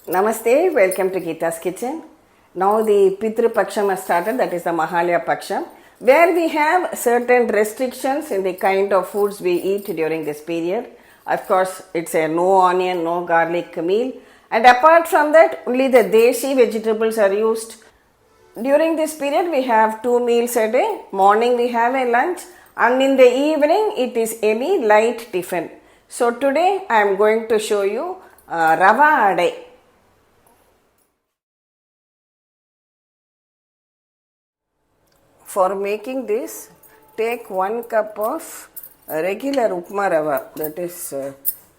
Namaste, welcome to Geeta's Kitchen. Now the Pitru Paksham has started, that is the Mahalaya Paksha, where we have certain restrictions in the kind of foods we eat during this period. Of course, it's a no onion, no garlic meal, and apart from that, only the dashi vegetables are used. During this period, we have 2 meals a day. Morning we have a lunch, and in the evening it is any light tiffin. So today I am going to show you Rava Adai. For making this, take 1 cup of regular upma rava, that is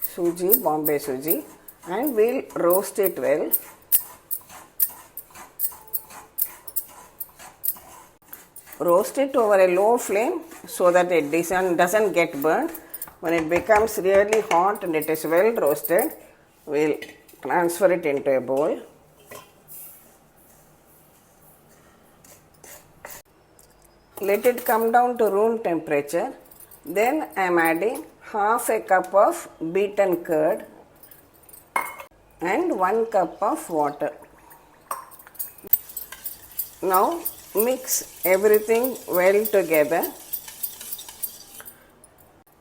Sooji, Bombay Sooji, and we'll roast it well. Roast it over a low flame so that it doesn't get burnt. When it becomes really hot and it is well roasted, we'll transfer it into a bowl. Let it come down to room temperature. Then I am adding half a cup of beaten curd and 1 cup of water. Now mix everything well together.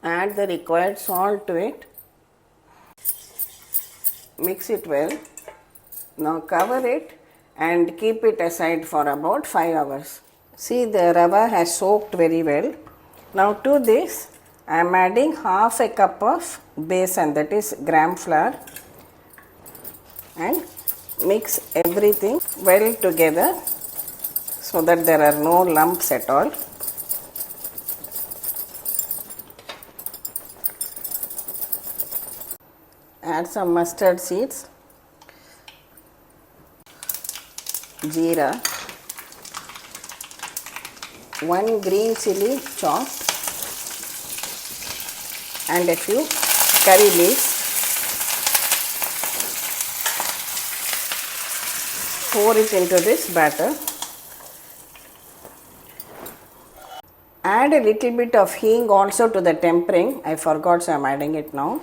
Add the required salt to it. Mix it well. Now cover it and keep it aside for about 5 hours. See, the rava has soaked very well. Now to this I am adding half a cup of besan, that is gram flour, and mix everything well together so that there are no lumps at all. Add some mustard seeds, jeera, 1 green chilli chopped, and a few curry leaves. Pour it into this batter. Add a little bit of hing also to the tempering. I forgot, so I am adding it now.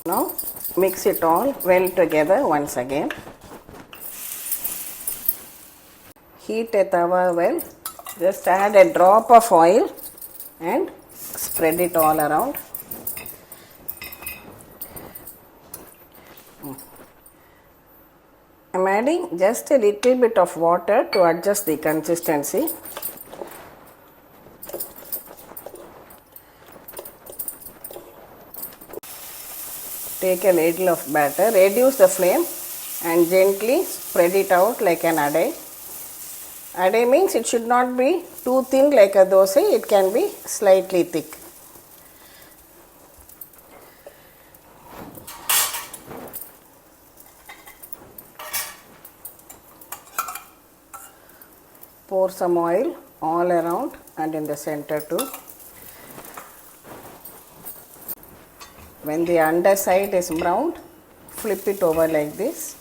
Now mix it all well together once again. Heat a tawa well. Just add a drop of oil and spread it all around. I am adding just a little bit of water to adjust the consistency. Take a ladle of batter, reduce the flame and gently spread it out like an adai. Adai means it should not be too thin like a dosa, it can be slightly thick. Pour some oil all around and in the center too. When the underside is browned, flip it over like this.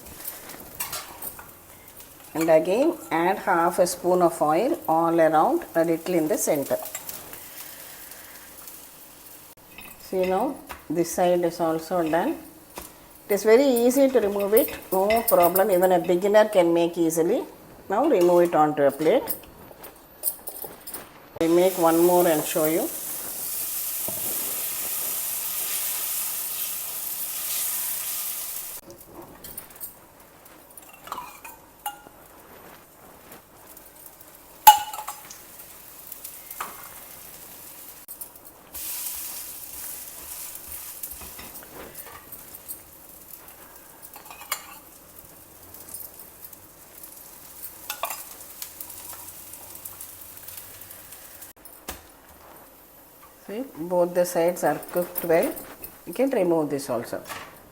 And again add half a spoon of oil all around, a little in the center. See, now this side is also done. It is very easy to remove it, no problem, even a beginner can make easily. Now remove it onto a plate. I will make one more and show you. See, both the sides are cooked well. You can remove this also.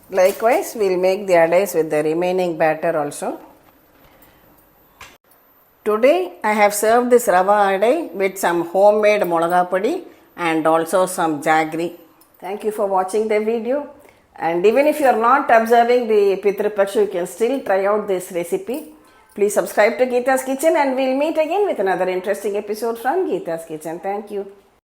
Likewise, we will make the adais with the remaining batter also. Today, I have served this Rava Adai with some homemade molaga podi and also some Jaggery. Thank you for watching the video. And even if you are not observing the Pitru Paksha, you can still try out this recipe. Please subscribe to Geeta's Kitchen and we will meet again with another interesting episode from Geeta's Kitchen. Thank you.